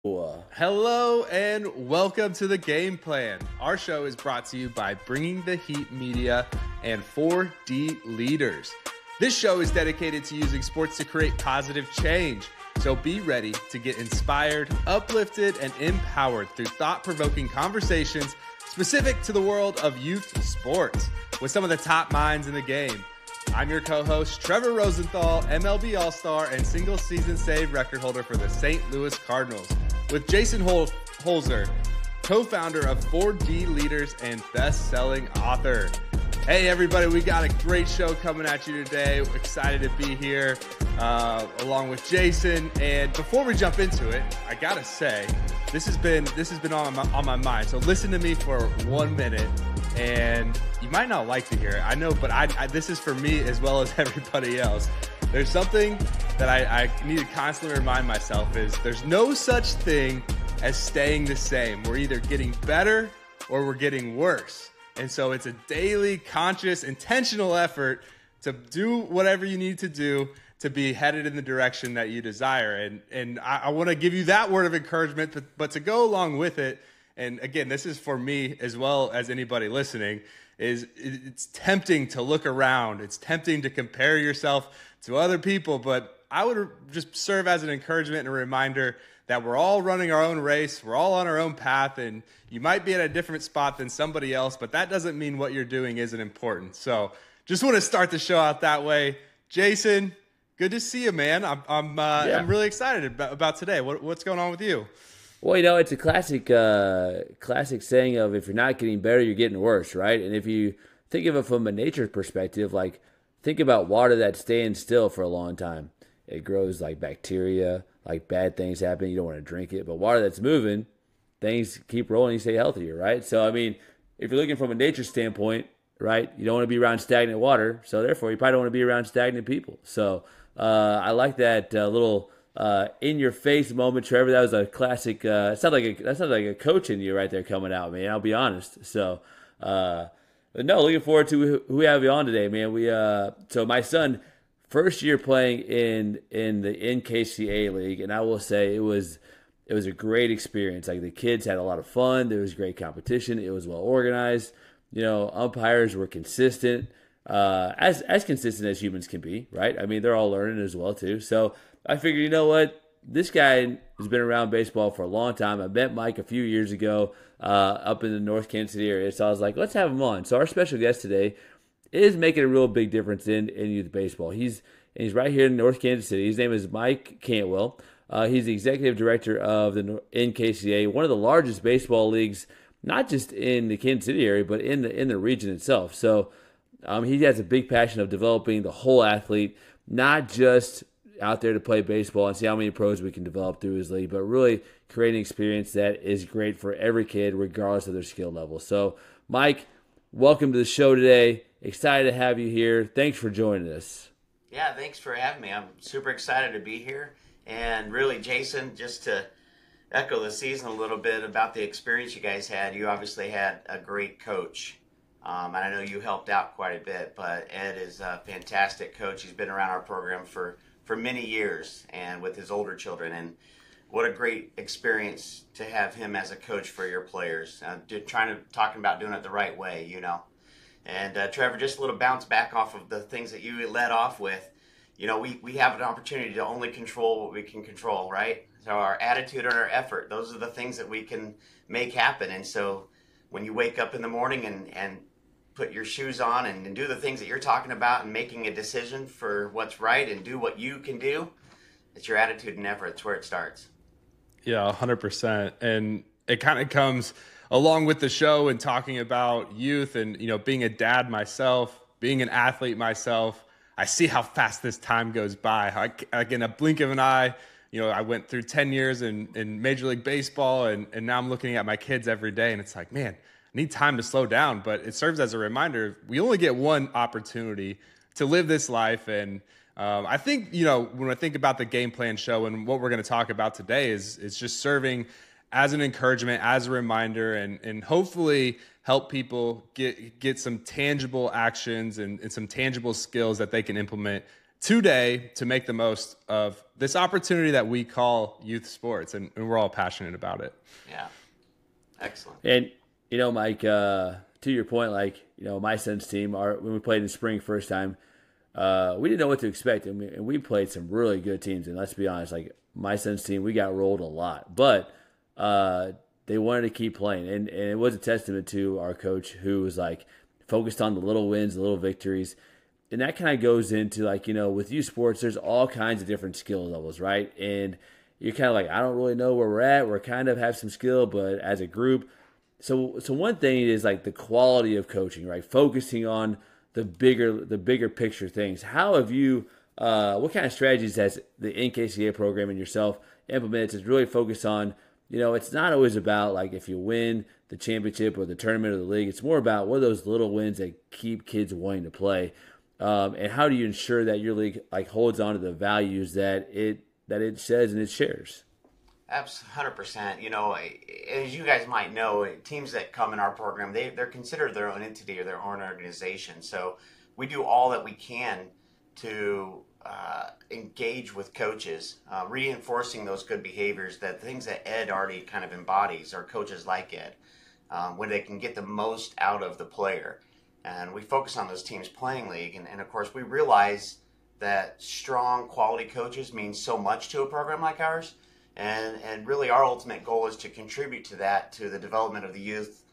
Hello and welcome to The Game Plan. Our show is brought to you by Bringing the Heat Media and 4D Leaders. This show is dedicated to using sports to create positive change. So be ready to get inspired, uplifted, and empowered through thought-provoking conversations specific to the world of youth sports with some of the top minds in the game. I'm your co-host, Trevor Rosenthal, MLB All-Star and single-season save record holder for the St. Louis Cardinals, with Jason Holzer, co-founder of 4D Leaders and best-selling author. Hey, everybody, we got a great show coming at you today. We're excited to be here along with Jason. And before we jump into it, I got to say, this has been on my mind. So listen to me for 1 minute. And you might not like to hear it, I know, but this is for me as well as everybody else. There's something that I need to constantly remind myself is there's no such thing as staying the same. We're either getting better or we're getting worse. And so it's a daily, conscious, intentional effort to do whatever you need to do to be headed in the direction that you desire. And I want to give you that word of encouragement, but to go along with it, and again, this is for me as well as anybody listening, it's tempting to look around. It's tempting to compare yourself to other people, but I would just serve as an encouragement and a reminder that we're all running our own race. We're all on our own path, and you might be at a different spot than somebody else, but that doesn't mean what you're doing isn't important. So just want to start the show out that way. Jason, good to see you, man. I'm really excited about today. What's going on with you? Well, it's a classic saying of if you're not getting better, you're getting worse, right? And if you think of it from a nature perspective, like think about water that's staying still for a long time. It grows like bacteria, like bad things happen. You don't want to drink it. But water that's moving, things keep rolling, you stay healthier, right? So, I mean, if you're looking from a nature standpoint, right, you don't want to be around stagnant water. So, therefore, you probably don't want to be around stagnant people. So, I like that little in-your-face moment, Trevor. That was a classic. That sounds like a coach in you right there coming out, man. I'll be honest. So, but no, looking forward to who we have you on today, man. So my son, first year playing in the NKCA league, and I will say it was a great experience. Like the kids had a lot of fun. There was great competition. It was well organized. You know, umpires were consistent, as consistent as humans can be, right? I mean, they're all learning as well too. So I figured, you know what? This guy has been around baseball for a long time. I met Mike a few years ago up in the North Kansas City area. So I was like, let's have him on. So our special guest today is making a real big difference in youth baseball. He's right here in North Kansas City. His name is Mike Cantwell. He's the executive director of the NKCA, one of the largest baseball leagues, not just in the Kansas City area, but in the region itself. So he has a big passion of developing the whole athlete, not just out there to play baseball and see how many pros we can develop through his league, but really creating an experience that is great for every kid, regardless of their skill level. So, Mike, welcome to the show today. Excited to have you here. Thanks for joining us. Yeah, thanks for having me. I'm super excited to be here. And really, Jason, just to echo the season a little bit about the experience you guys had, you obviously had a great coach. And I know you helped out quite a bit, but Ed is a fantastic coach. He's been around our program for many years and with his older children. And what a great experience to have him as a coach for your players. Talking about doing it the right way, you know. And Trevor, just a little bounce back off of the things that you led off with. You know, we have an opportunity to only control what we can control, right? So our attitude and our effort, those are the things that we can make happen. And so when you wake up in the morning and put your shoes on and do the things that you're talking about and making a decision for what's right and do what you can do, it's your attitude and effort. It's where it starts. Yeah, 100%. And it kind of comes along with the show and talking about youth and, you know, being a dad myself, being an athlete myself. I see how fast this time goes by. Like in a blink of an eye, you know, I went through 10 years in Major League Baseball and now I'm looking at my kids every day and it's like, man, I need time to slow down. But it serves as a reminder, we only get one opportunity to live this life. And I think, you know, when I think about the Game Plan show and what we're going to talk about today is just serving as an encouragement, as a reminder, and hopefully help people get some tangible actions and some tangible skills that they can implement today to make the most of this opportunity that we call youth sports, and we're all passionate about it. Yeah. Excellent. And, Mike, to your point, my son's team, when we played in spring first time, we didn't know what to expect. And we played some really good teams. And let's be honest, my son's team, we got rolled a lot. But they wanted to keep playing. And it was a testament to our coach, who was focused on the little wins, the little victories. And that kind of goes into with youth sports, there's all kinds of different skill levels, right? And you're kind of I don't really know where we're at. We're kind of have some skill, but as a group. So one thing is the quality of coaching, right? Focusing on the bigger picture things. How have you, what kind of strategies has the NKCA program and yourself implemented to really focus on, it's not always about if you win the championship or the tournament or the league. It's more about what are those little wins that keep kids wanting to play. And how do you ensure that your league holds on to the values that it says and it shares? Absolutely, 100%. As you guys might know, teams that come in our program, they're considered their own entity or their own organization. So we do all that we can to engage with coaches, reinforcing those good behaviors, that things that Ed already kind of embodies, or coaches like Ed, when they can get the most out of the player. And we focus on those teams playing league. And of course, we realize that strong quality coaches mean so much to a program like ours. And really our ultimate goal is to contribute to that, to the development of the youth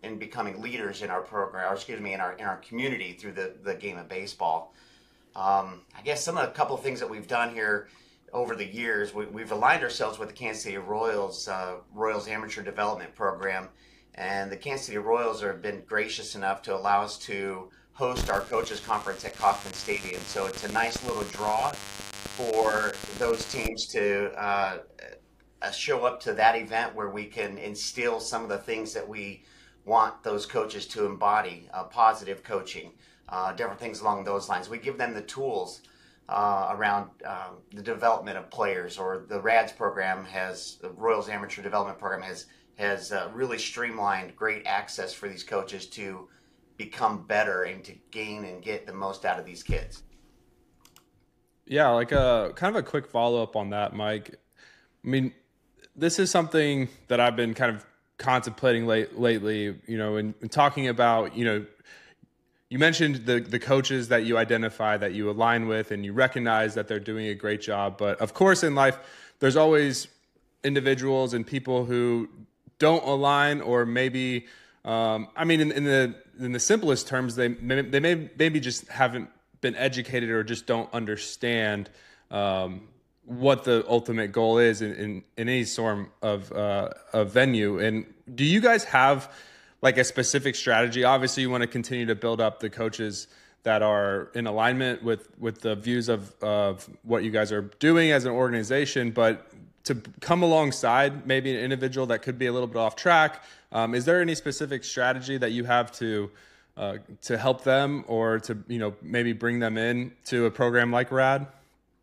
in becoming leaders in our program, in our community through the game of baseball. I guess a couple of things that we've done here over the years, we've aligned ourselves with the Kansas City Royals Amateur Development Program. And the Kansas City Royals have been gracious enough to allow us to host our coaches conference at Kauffman Stadium. So it's a nice little draw for those teams to show up to that event, where we can instill some of the things that we want those coaches to embody, positive coaching, different things along those lines. We give them the tools around the development of players, or the RADS program the Royals Amateur Development Program has really streamlined great access for these coaches to become better and to gain and get the most out of these kids. Yeah, kind of a quick follow-up on that, Mike. I mean, this is something that I've been kind of contemplating lately, and talking about, you mentioned the coaches that you identify, that you align with, and you recognize that they're doing a great job. But of course, in life, there's always individuals and people who don't align, or maybe, in the simplest terms, they maybe just haven't been educated, or just don't understand what the ultimate goal is in any sort of venue. And do you guys have a specific strategy? Obviously, you want to continue to build up the coaches that are in alignment with the views of what you guys are doing as an organization, but to come alongside maybe an individual that could be a little bit off track, is there any specific strategy that you have to help them, or to maybe bring them in to a program like RAD?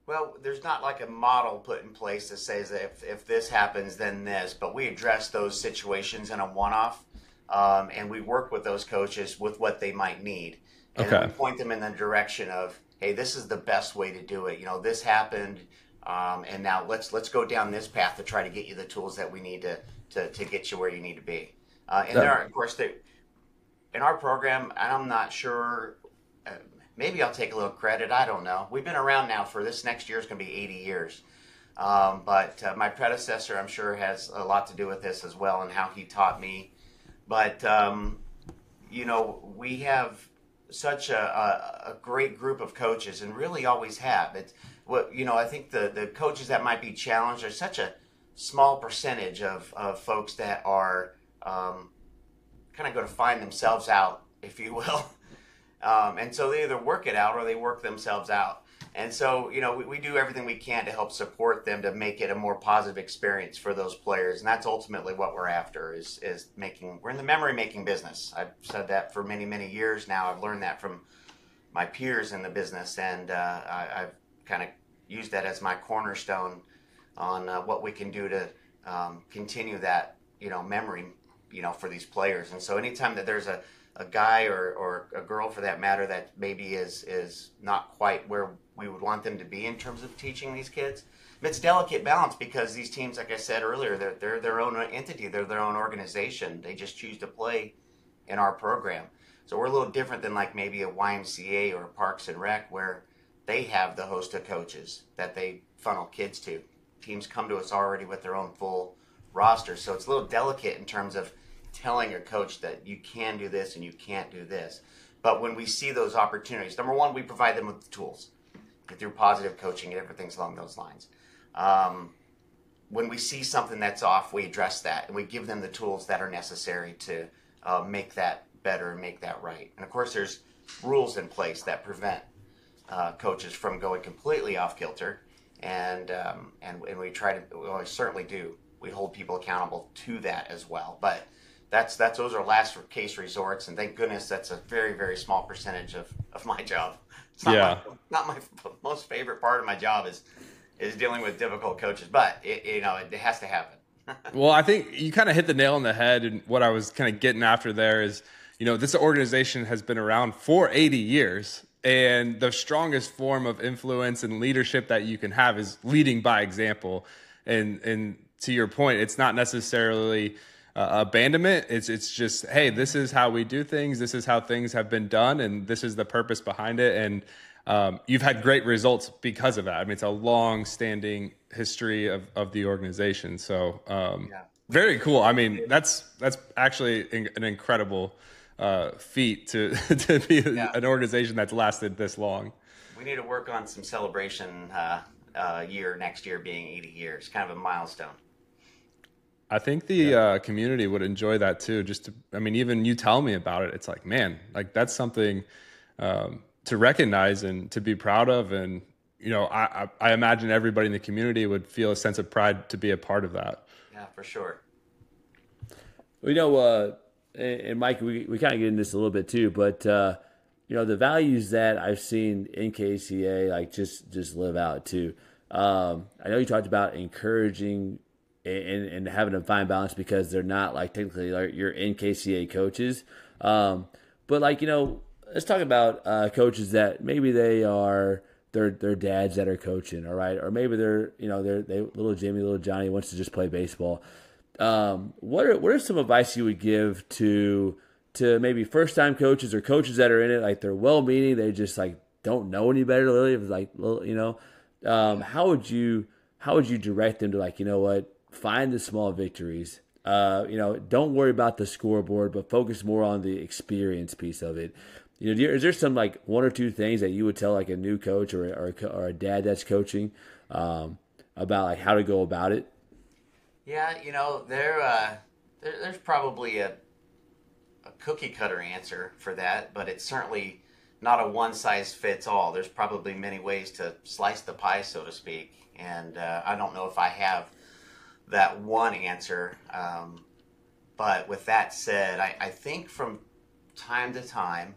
Well, there's not a model put in place that says that if this happens, then this, but we address those situations in a one-off, and we work with those coaches with what they might need. And then we point them in the direction of, hey, this is the best way to do it. This happened, and now let's go down this path to try to get you the tools that we need to get you where you need to be. There are, of course, in our program, and I'm not sure, maybe I'll take a little credit, I don't know. We've been around now for this next year is going to be 80 years. But my predecessor, I'm sure, has a lot to do with this as well, and how he taught me. But, we have such a great group of coaches, and really always have. I think the coaches that might be challenged are such a small percentage of folks that are kind of going to find themselves out, if you will. And so they either work it out or they work themselves out. And so, we do everything we can to help support them to make it a more positive experience for those players. And that's ultimately what we're after, is we're in the memory making business. I've said that for many, many years now. I've learned that from my peers in the business. And I've kind of used that as my cornerstone on what we can do to continue that, memory, for these players. And so anytime that there's a guy or a girl, for that matter, that maybe is not quite where we would want them to be in terms of teaching these kids. But it's delicate balance because these teams, like I said earlier, they're their own entity. They're their own organization. They just choose to play in our program. So we're a little different than like maybe a YMCA or Parks and Rec, where they have the host of coaches that they funnel kids to. Teams come to us already with their own full roster. So it's a little delicate in terms of telling a coach that you can do this and you can't do this. But when we see those opportunities, number one, we provide them with the tools through positive coaching and everything's along those lines. When we see something that's off, we address that and we give them the tools that are necessary to make that better and make that right. And of course, there's rules in place that prevent coaches from going completely off kilter, and we try to. Well, we certainly do. We hold people accountable to that as well. But those are last case resorts, and thank goodness that's a very, very small percentage of my job. It's not my most favorite part of my job is dealing with difficult coaches, but it has to happen. Well, I think you kind of hit the nail on the head, and what I was kind of getting after there is, this organization has been around for 80 years, and the strongest form of influence and leadership that you can have is leading by example. And to your point, it's not necessarily abandonment. It's just, hey, this is how we do things. This is how things have been done, and this is the purpose behind it. And you've had great results because of that. I mean, it's a long-standing history of the organization. So very cool. I mean, that's actually an incredible feat to be an organization that's lasted this long. We need to work on some celebration next year being 80 years, kind of a milestone. I think the community would enjoy that too. Even you tell me about it, it's like, man, like that's something to recognize and to be proud of. And, I imagine everybody in the community would feel a sense of pride to be a part of that. Yeah, for sure. And Mike, we kind of get into this a little bit too, but, the values that I've seen NKCA, like just live out too. I know you talked about encouraging and having a fine balance because they're not like technically like your NKCA coaches. But let's talk about coaches that maybe they're dads that are coaching, all right? Or maybe they're little Jimmy, little Johnny wants to just play baseball. What are some advice you would give to maybe first time coaches or coaches that are in it, like they're well meaning, they just like don't know any better really? It was like, how would you direct them to like, what? Find the small victories. Don't worry about the scoreboard, but focus more on the experience piece of it. Is there some like one or two things that you would tell like a new coach or a dad that's coaching about like how to go about it? Yeah, there's probably a cookie cutter answer for that, but it's certainly not a one size fits all. There's probably many ways to slice the pie, so to speak. And I don't know if I have that one answer. But with that said, I think from time to time,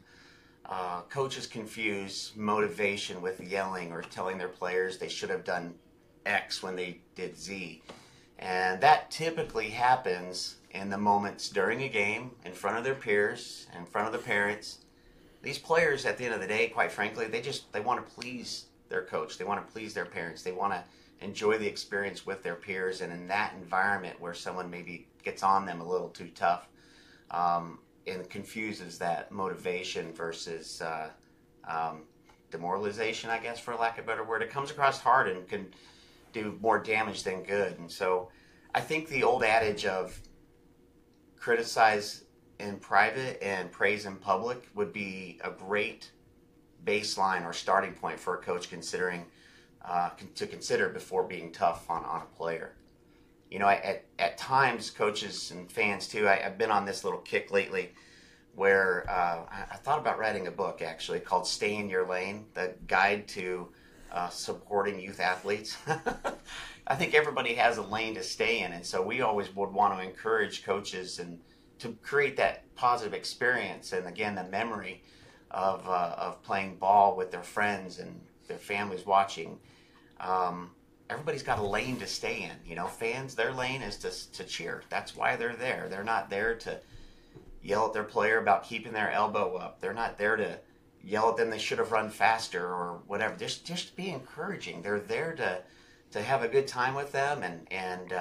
coaches confuse motivation with yelling or telling their players they should have done X when they did Z. And that typically happens in the moments during a game, in front of their peers, in front of the parents. These players, at the end of the day, quite frankly, they want to please their coach. They want to please their parents. They want to enjoy the experience with their peers. And in that environment where someone maybe gets on them a little too tough and confuses that motivation versus demoralization, I guess, for lack of a better word, it comes across hard and can do more damage than good. And so I think the old adage of criticize in private and praise in public would be a great baseline or starting point for a coach considering to consider before being tough on a player. At times, coaches and fans too, I've been on this little kick lately where I thought about writing a book actually called Stay in Your Lane, the guide to supporting youth athletes. I think everybody has a lane to stay in, and so we always would want to encourage coaches and to create that positive experience and again the memory of playing ball with their friends and their families watching. Everybody's got a lane to stay in. Fans, their lane is to cheer. That's why they're there. They're not there to yell at their player about keeping their elbow up. They're not there to yell at them they should have run faster or whatever. Just be encouraging. They're there to have a good time with them and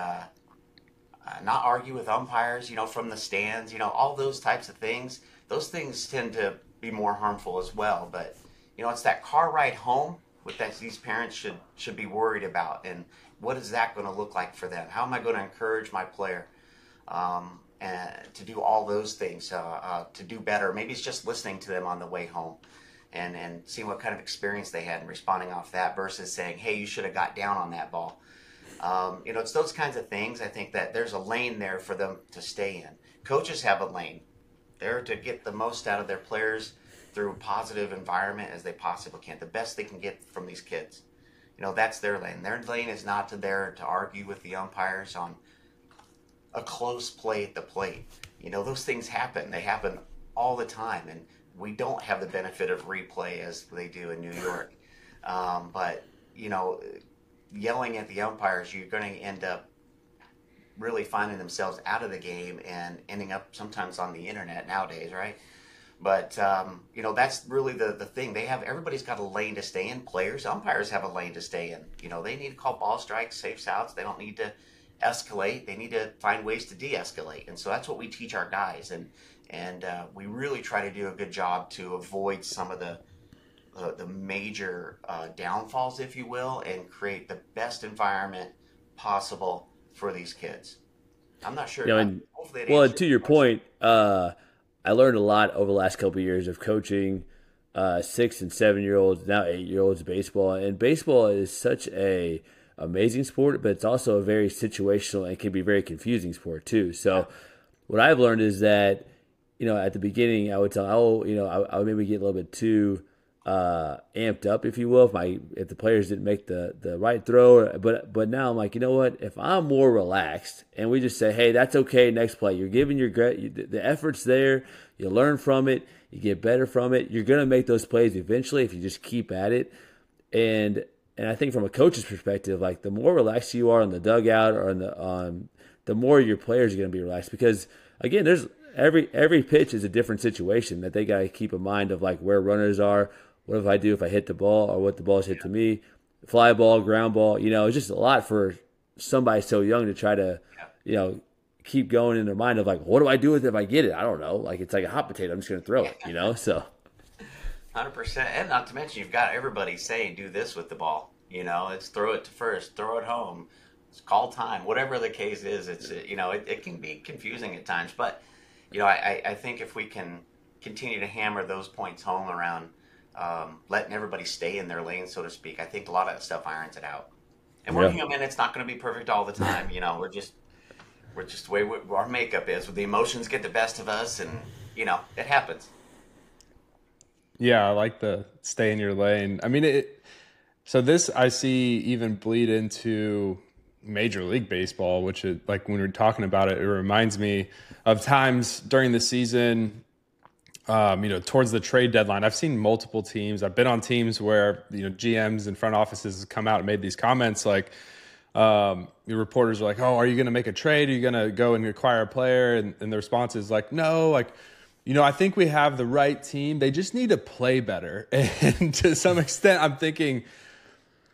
not argue with umpires, from the stands, all those types of things. Those things tend to be more harmful as well. But, it's that car ride home that these parents should be worried about. And what is that going to look like for them? How am I going to encourage my player and to do all those things, to do better? Maybe it's just listening to them on the way home and seeing what kind of experience they had and responding off that versus saying, hey, you should have got down on that ball. It's those kinds of things. I think that there's a lane there for them to stay in. Coaches have a lane. They're to get the most out of their players through a positive environment as they possibly can, the best they can get from these kids. That's their lane. Their lane is not there to argue with the umpires on a close play at the plate. Those things happen. They happen all the time, and we don't have the benefit of replay as they do in New York. But yelling at the umpires, you're going to end up really finding themselves out of the game and ending up sometimes on the internet nowadays, right? But that's really the thing. Everybody's got a lane to stay in. Players, umpires have a lane to stay in. They need to call ball strikes, safe outs. They don't need to escalate. They need to find ways to de-escalate. And so that's what we teach our guys. And we really try to do a good job to avoid some of the major downfalls, if you will, and create the best environment possible for these kids. I'm not sure. Well, to your point, I learned a lot over the last couple of years of coaching 6 and 7 year olds, now 8-year-olds baseball. And baseball is such a amazing sport, but it's also a very situational and can be very confusing sport too. So what I've learned is that, at the beginning I would tell, I would maybe get a little bit too amped up, if you will, if the players didn't make the right throw. But now I'm like, you know what? If I'm more relaxed and we just say, hey, that's okay, next play. You're giving the effort's there. You learn from it. You get better from it. You're gonna make those plays eventually if you just keep at it. And I think from a coach's perspective, like the more relaxed you are in the dugout or the more your players are gonna be relaxed, because again, there's every pitch is a different situation that they gotta keep in mind of, like where runners are. What if I do if I hit the ball, or what the ball's hit to me? Fly ball, ground ball. It's just a lot for somebody so young to try to, keep going in their mind of like, what do I do with it if I get it? I don't know. Like it's like a hot potato. I'm just going to throw it, so. 100%. And not to mention, you've got everybody saying, do this with the ball. It's throw it to first, throw it home, it's call time, whatever the case is. It's, it can be confusing at times. But, I think if we can continue to hammer those points home around letting everybody stay in their lane, so to speak, I think a lot of that stuff irons it out. And we're human. It's not going to be perfect all the time. We're just the way our makeup is. The emotions get the best of us, and it happens. Yeah, I like the stay in your lane. I mean, so this I see even bleed into Major League Baseball, which is like when we're talking about it, it reminds me of times during the season. Towards the trade deadline, I've seen multiple teams. I've been on teams where, GMs and front offices have come out and made these comments like, your reporters are like, oh, are you going to make a trade? Are you going to go and acquire a player? And the response is like, no, I think we have the right team. They just need to play better. And to some extent, I'm thinking,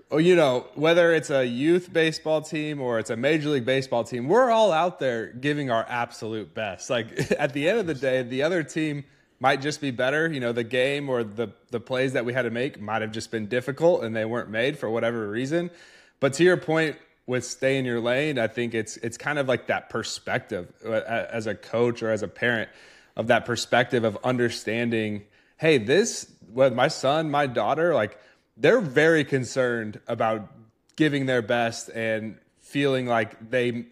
whether it's a youth baseball team or it's a Major League Baseball team, we're all out there giving our absolute best. Like at the end of the day, the other team might just be better. The game or the plays that we had to make might have just been difficult and they weren't made for whatever reason. But to your point with stay in your lane, I think it's kind of like that perspective as a coach or as a parent, of that perspective of understanding, hey, with my son, my daughter, like they're very concerned about giving their best and feeling like they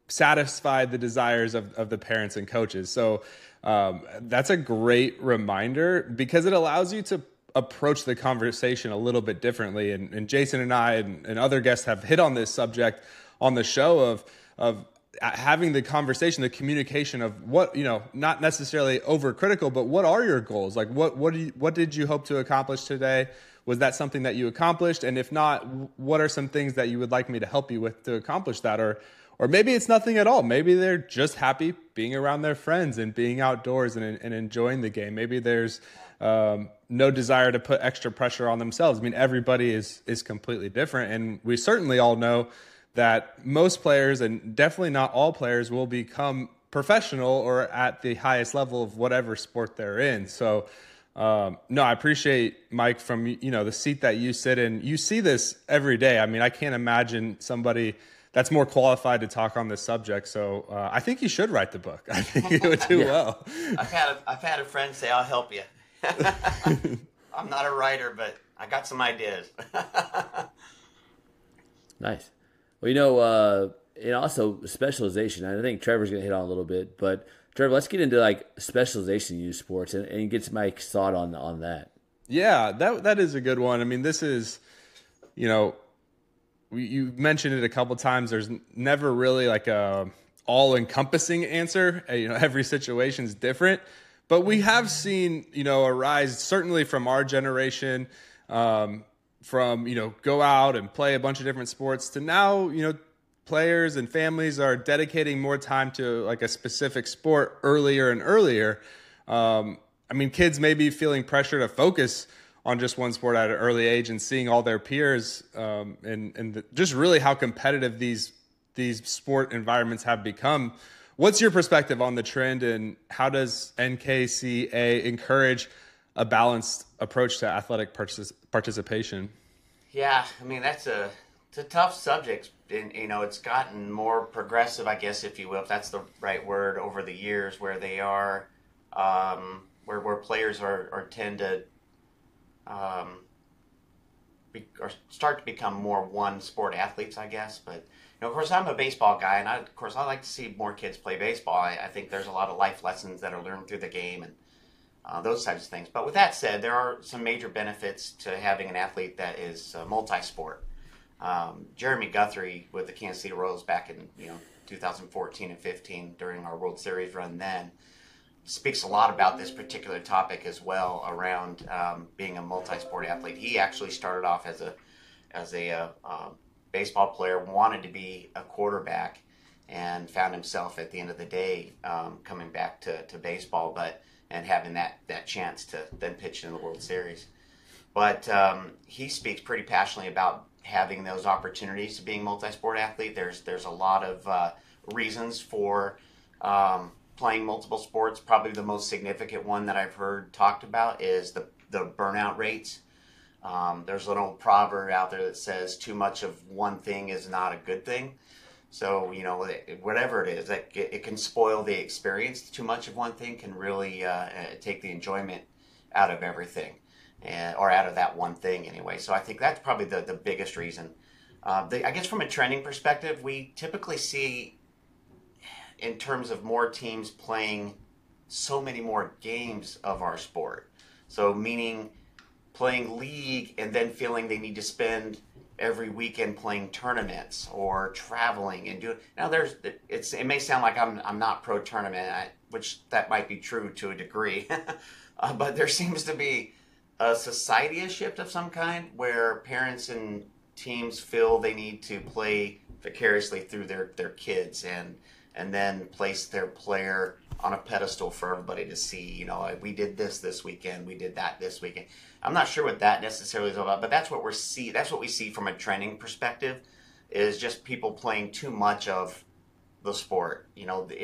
satisfy the desires of the parents and coaches. So that's a great reminder because it allows you to approach the conversation a little bit differently. And Jason and I and other guests have hit on this subject on the show of having the conversation, the communication of what, not necessarily overcritical, but what are your goals? Like what did you hope to accomplish today? Was that something that you accomplished? And if not, what are some things that you would like me to help you with to accomplish that? or maybe it's nothing at all. Maybe they're just happy being around their friends and being outdoors and enjoying the game. Maybe there's no desire to put extra pressure on themselves. I mean, everybody is completely different, and we certainly all know that most players, and definitely not all players, will become professional or at the highest level of whatever sport they're in. So no, I appreciate, Mike, from the seat that you sit in. You see this every day. I mean, I can't imagine somebody that's more qualified to talk on this subject. So I think you should write the book. I think you would do well. I've had a friend say, "I'll help you." I'm not a writer, but I got some ideas. Nice. Well, and also specialization. I think Trevor's going to hit on a little bit, but Trevor, let's get into like specialization in youth sports and get Mike's thought on that. Yeah, that is a good one. I mean, this is, you mentioned it a couple times. There's never really like a all-encompassing answer. Every situation is different, but we have seen, a rise certainly from our generation, from go out and play a bunch of different sports to now, players and families are dedicating more time to like a specific sport earlier and earlier. I mean, kids may be feeling pressure to focus on just one sport at an early age and seeing all their peers and just really how competitive these sport environments have become. What's your perspective on the trend, and how does NKCA encourage a balanced approach to athletic participation? Yeah, I mean, it's a tough subject. And, it's gotten more progressive, I guess, if you will, if that's the right word, over the years, where they are, where players are tend to or start to become more one sport athletes, I guess. But of course, I'm a baseball guy, and I like to see more kids play baseball. I think there's a lot of life lessons that are learned through the game and those types of things. But with that said, there are some major benefits to having an athlete that is multi-sport. Jeremy Guthrie with the Kansas City Royals back in 2014 and 15 during our World Series run then speaks a lot about this particular topic as well, around being a multi-sport athlete. He actually started off as a baseball player, wanted to be a quarterback, and found himself at the end of the day coming back to baseball, and having that chance to then pitch in the World Series. But he speaks pretty passionately about having those opportunities to being a multi-sport athlete. There's a lot of reasons for playing multiple sports. Probably the most significant one that I've heard talked about is the burnout rates. There's an old proverb out there that says too much of one thing is not a good thing. So, whatever it is, it can spoil the experience. Too much of one thing can really take the enjoyment out of everything. Or out of that one thing anyway. So I think that's probably the biggest reason. I guess from a trending perspective, we typically see, in terms of more teams playing so many more games of our sport. So meaning playing league and then feeling they need to spend every weekend playing tournaments or traveling and doing. Now it may sound like I'm not pro tournament, which that might be true to a degree, but there seems to be a society shift of some kind where parents and teams feel they need to play vicariously through their kids and then place their player on a pedestal for everybody to see. We did this weekend, we did that this weekend. I'm not sure what that necessarily is about, but that's what we see from a trending perspective, is just people playing too much of the sport.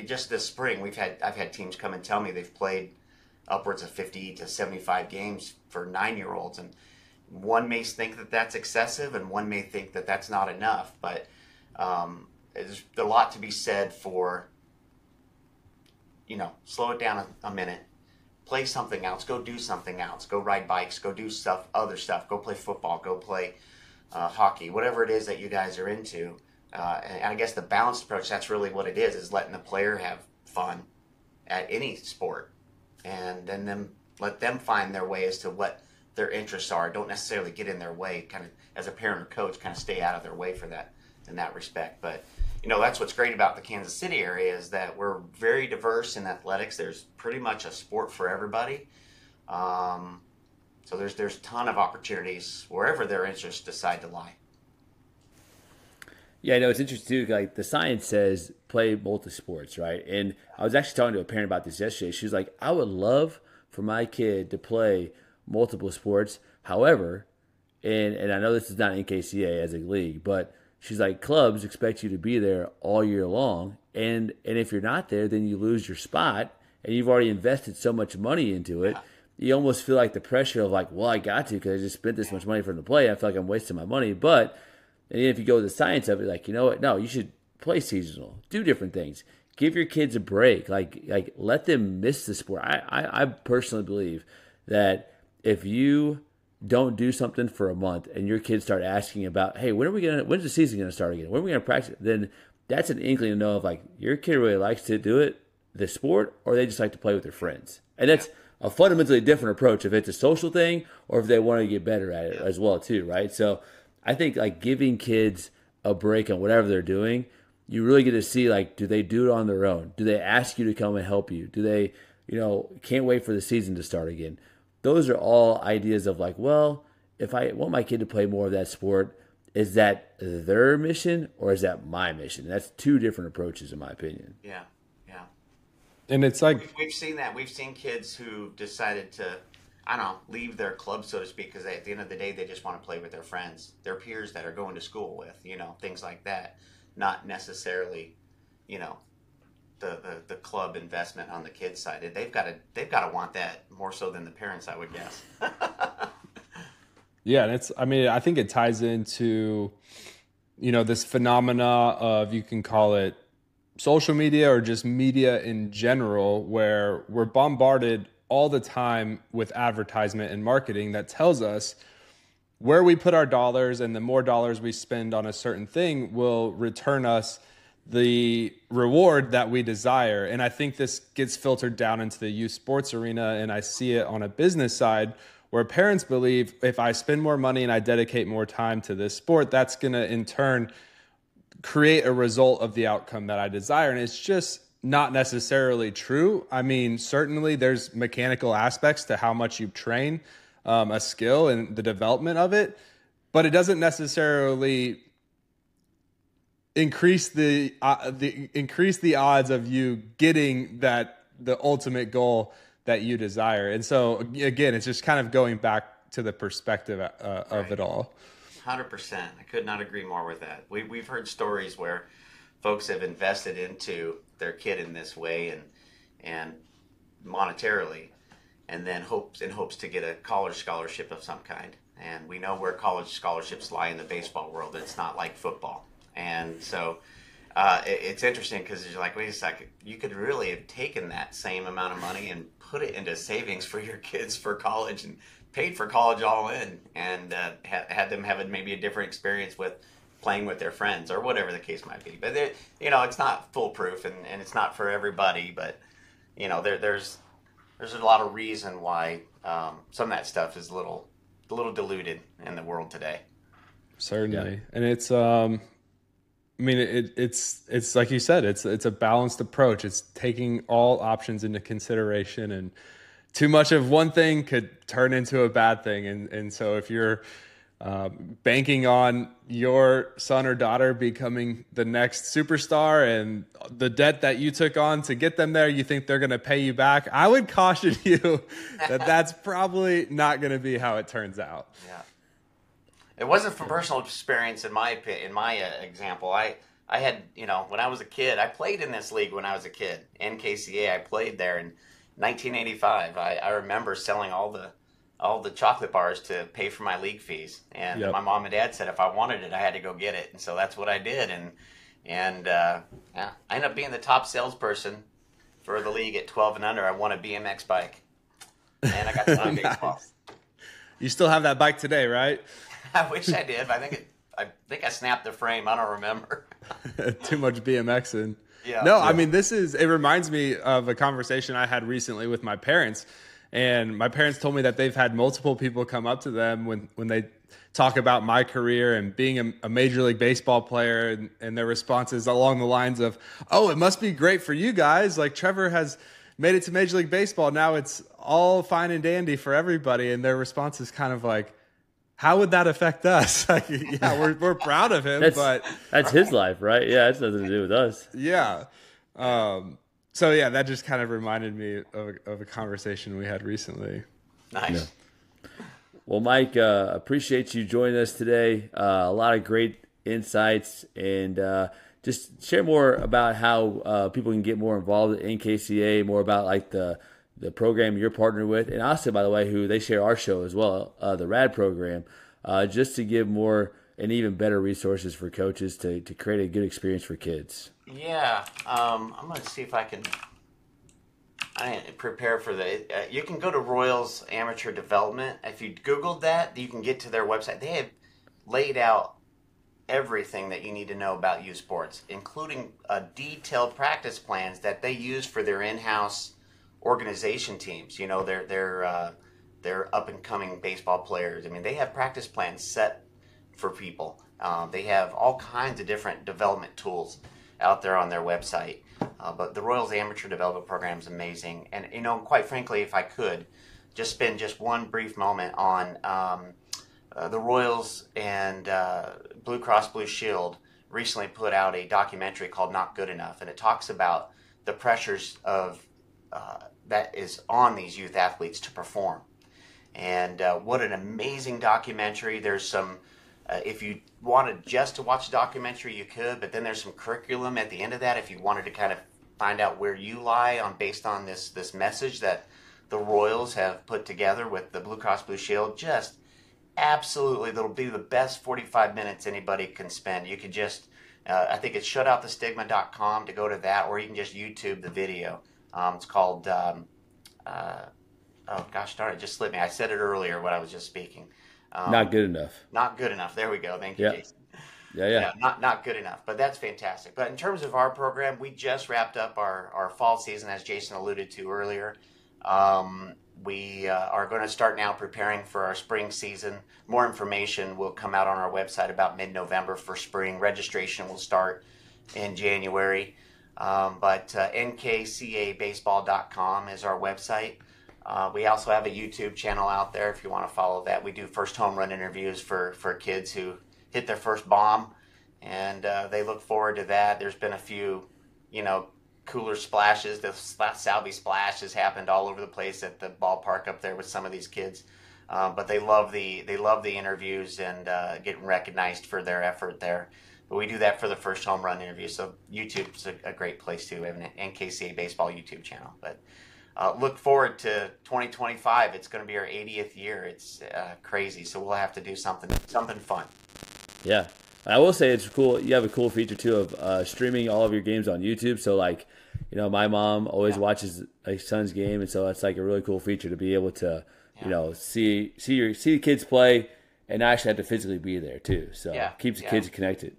Just this spring I've had teams come and tell me they've played upwards of 50 to 75 games for 9-year-olds, and one may think that that's excessive and one may think that that's not enough, but there's a lot to be said for slow it down a minute, play something else, go do something else, go ride bikes, go do other stuff, go play football, go play hockey, whatever it is that you guys are into. And I guess the balanced approach, that's really what it is letting the player have fun at any sport, and then let them find their way as to what their interests are. Don't necessarily get in their way, kind of as a parent or coach, kind of stay out of their way for that in that respect. But that's what's great about the Kansas City area, is that we're very diverse in athletics. There's pretty much a sport for everybody. So there's a ton of opportunities wherever their interests decide to lie. Yeah, I know it's interesting too. Like the science says, play multi sports, right? And I was actually talking to a parent about this yesterday. She was like, "I would love for my kid to play multiple sports. However, and I know this is not NKCA as a league, but she's like, clubs expect you to be there all year long, and if you're not there, then you lose your spot, and you've already invested so much money into it. You almost feel like the pressure of like, well, I got to because I just spent this much money for them to play. I feel like I'm wasting my money, but." And if you go with the science of it, like, you know what? No, you should play seasonal. Do different things. Give your kids a break. Like let them miss the sport. I personally believe that if you don't do something for a month and your kids start asking about, hey, when's the season gonna start again? When are we gonna practice? Then that's an inkling to know if like your kid really likes to do it, the sport, or they just like to play with their friends. And that's a fundamentally different approach if it's a social thing or if they want to get better at it as well too, right? So I think like giving kids a break on whatever they're doing, you really get to see like, do they do it on their own? Do they ask you to come and help you? Do they, can't wait for the season to start again? Those are all ideas of like, well, if I want my kid to play more of that sport, is that their mission or is that my mission? That's two different approaches in my opinion. Yeah. And it's like we've seen that. We've seen kids who decided to, I don't know, leave their club, so to speak, because at the end of the day, they just want to play with their friends, their peers that are going to school with, things like that. Not necessarily, the club investment on the kids' side. They've got to want that more so than the parents, I would guess. Yeah, and I think it ties into, this phenomena of, you can call it social media or just media in general, where we're bombarded all the time with advertisement and marketing that tells us where we put our dollars, and the more dollars we spend on a certain thing will return us the reward that we desire. And I think this gets filtered down into the youth sports arena, and I see it on a business side where parents believe if I spend more money and I dedicate more time to this sport, that's going to in turn create a result of the outcome that I desire. And it's just not necessarily true. I mean, certainly there's mechanical aspects to how much you train a skill and the development of it, but it doesn't necessarily increase the odds of you getting the ultimate goal that you desire. And so again, it's just kind of going back to the perspective of it all. 100%. I could not agree more with that. We've heard stories where folks have invested into their kid in this way and monetarily, and then in hopes to get a college scholarship of some kind. And we know where college scholarships lie in the baseball world. It's not like football. And so it's interesting because you're like, wait a second, you could really have taken that same amount of money and put it into savings for your kids for college and paid for college all in, and had them have maybe a different experience with playing with their friends or whatever the case might be. But it's not foolproof, and it's not for everybody. But there's a lot of reason why some of that stuff is a little diluted in the world today. Certainly, and it's it's like you said, it's a balanced approach. It's taking all options into consideration, and too much of one thing could turn into a bad thing. And so if you're banking on your son or daughter becoming the next superstar and the debt that you took on to get them there, you think they're going to pay you back, I would caution you that that's probably not going to be how it turns out. Yeah. It wasn't from personal experience in my example. I had, when I was a kid, I played in this league when I was a kid. NKCA, I played there in 1985. I remember selling all the chocolate bars to pay for my league fees. And my mom and dad said if I wanted it, I had to go get it. And so that's what I did. And I ended up being the top salesperson for the league at 12 and under. I won a BMX bike. And I got to play baseball. You still have that bike today, right? I wish I did, but I think I snapped the frame. I don't remember. Too much BMXing. Yeah. No, I mean, it reminds me of a conversation I had recently with my parents. And my parents told me that they've had multiple people come up to them when they talk about my career and being a Major League Baseball player, and their responses along the lines of, oh, it must be great for you guys. Like, Trevor has made it to Major League Baseball. Now it's all fine and dandy for everybody. And their response is kind of like, how would that affect us? Like, yeah, we're proud of him, but that's his life, right? Yeah, it's nothing to do with us. Yeah. So yeah, that just kind of reminded me of a conversation we had recently. Nice. Yeah. Well, Mike, appreciate you joining us today. A lot of great insights, and just share more about how people can get more involved in NKCA, more about like the program you're partnered with, and also, by the way, who they share our show as well, the RAD program, just to give more and even better resources for coaches to create a good experience for kids. Yeah, I'm going to see if I can prepare for the. You can go to Royals Amateur Development. If you Googled that, you can get to their website. They have laid out everything that you need to know about youth sports, including detailed practice plans that they use for their in-house organization teams. You know, their up and coming baseball players. I mean, they have practice plans set for people. They have all kinds of different development tools out there on their website. But the Royals Amateur Development Program is amazing. And, you know, quite frankly, if I could just spend just one brief moment on the Royals and Blue Cross Blue Shield recently put out a documentary called Not Good Enough. And it talks about the pressures of that is on these youth athletes to perform. And what an amazing documentary. There's some, if you wanted just to watch the documentary, you could, but then there's some curriculum at the end of that if you wanted to kind of find out where you lie based on this message that the Royals have put together with the Blue Cross Blue Shield. Just absolutely, that'll be the best 45 minutes anybody can spend. You could just, I think it's shutoutthestigma.com to go to that, or you can just YouTube the video. It's called, oh gosh darn it, just slipped me. I said it earlier when I was just speaking. Not good enough. Not good enough. There we go. Thank you, Jason. Yeah. Not good enough, but that's fantastic. But in terms of our program, we just wrapped up our fall season, as Jason alluded to earlier. We are going to start now preparing for our spring season. More information will come out on our website about mid-November for spring. Registration will start in January. But nkcabaseball.com is our website. We also have a YouTube channel out there if you want to follow that. We do first home run interviews for kids who hit their first bomb, and they look forward to that. There's been a few, cooler splashes. The Salvi splash has happened all over the place at the ballpark up there with some of these kids. But they love the interviews and getting recognized for their effort there. But we do that for the first home run interview. So YouTube's a great place too. We have an NKCA baseball YouTube channel. But look forward to 2025. It's going to be our 80th year. It's crazy. So we'll have to do something fun. Yeah. I will say it's cool. You have a cool feature too of streaming all of your games on YouTube. So like, my mom always watches my son's game, and so it's like a really cool feature to be able to, see the kids play and actually have to physically be there too. So keeps the kids connected.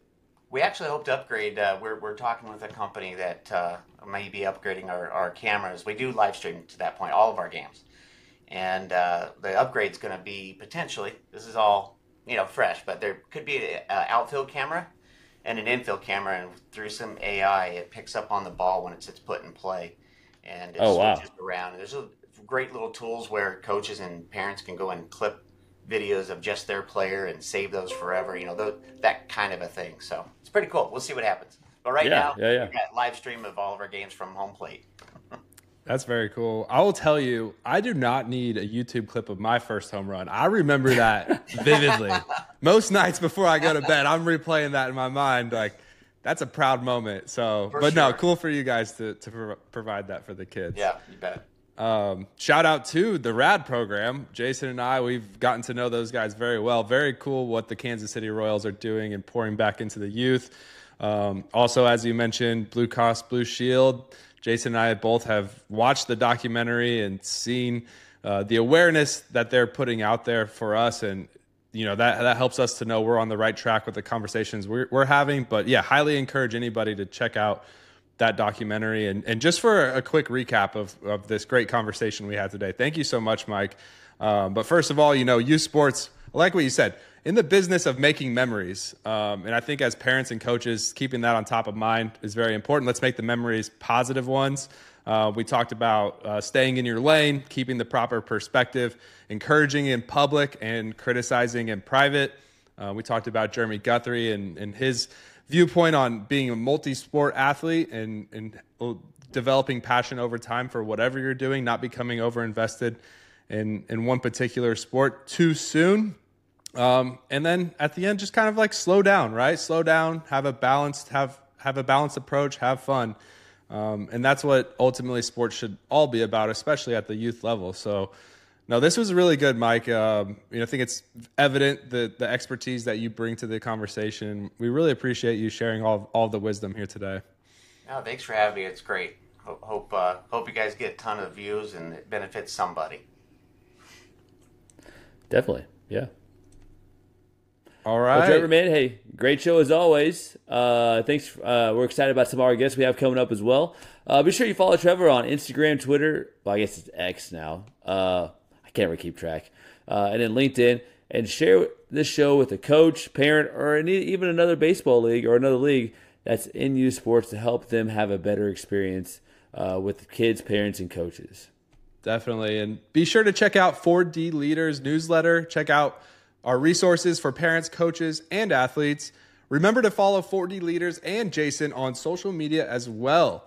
We actually hope to upgrade. We're talking with a company that may be upgrading our cameras. We do live stream to that point, all of our games, and the upgrade's going to be potentially. This is all fresh, but there could be an outfield camera and an infield camera, and through some AI, it picks up on the ball when it's put in play, and it switches around. And there's great little tools where coaches and parents can go and clip videos of just their player and save those forever. That kind of a thing. So it's pretty cool. We'll see what happens. But right now, we've got live stream of all of our games from home plate. That's very cool. I will tell you, I do not need a YouTube clip of my first home run. I remember that vividly. Most nights before I go to bed, I'm replaying that in my mind. Like, that's a proud moment. So, no, cool for you guys to provide that for the kids. Yeah, you bet. Shout out to the RAD program. Jason and I, we've gotten to know those guys very well. Very cool what the Kansas City Royals are doing and pouring back into the youth. Also, as you mentioned, Blue Cross Blue Shield. Jason and I both have watched the documentary and seen the awareness that they're putting out there for us, and that helps us to know we're on the right track with the conversations we're having. But yeah, highly encourage anybody to check out that documentary. And just for a quick recap of this great conversation we had today, thank you so much, Mike. But first of all, youth sports, like what you said, in the business of making memories. And I think as parents and coaches, keeping that on top of mind is very important. Let's make the memories positive ones. We talked about staying in your lane, keeping the proper perspective, encouraging in public and criticizing in private. We talked about Jeremy Guthrie and his viewpoint on being a multi-sport athlete and developing passion over time for whatever you're doing, not becoming over-invested in one particular sport too soon. And then at the end, just kind of like slow down, right? Slow down, have a balanced approach, have fun. And that's what ultimately sports should all be about, especially at the youth level. So, no, this was really good, Mike. I think it's evident the expertise that you bring to the conversation. We really appreciate you sharing all the wisdom here today. No, thanks for having me. It's great. Hope you guys get a ton of views and it benefits somebody. Definitely, yeah. All right. Well, Trevor, man, hey, great show as always. Thanks. We're excited about some of our guests we have coming up as well. Be sure you follow Trevor on Instagram, Twitter. Well, I guess it's X now. I can't really keep track. And then LinkedIn. And share this show with a coach, parent, or even another baseball league or another league that's in youth sports to help them have a better experience with kids, parents, and coaches. Definitely. And be sure to check out 4D Leaders newsletter. Check out our resources for parents, coaches, and athletes. Remember to follow 4D Leaders and Jason on social media as well.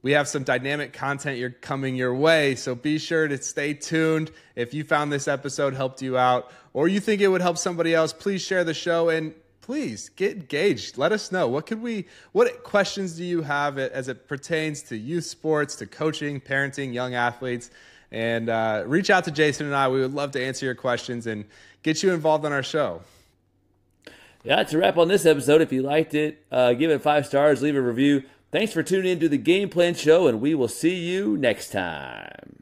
We have some dynamic content coming your way, so be sure to stay tuned. If you found this episode helped you out or you think it would help somebody else, please share the show and please get engaged. Let us know. What questions do you have as it pertains to youth sports, to coaching, parenting, young athletes? And reach out to Jason and I. We would love to answer your questions and get you involved on our show. Yeah, that's a wrap on this episode. If you liked it, give it 5 stars, leave a review. Thanks for tuning in to the Game Plan Show, and we will see you next time.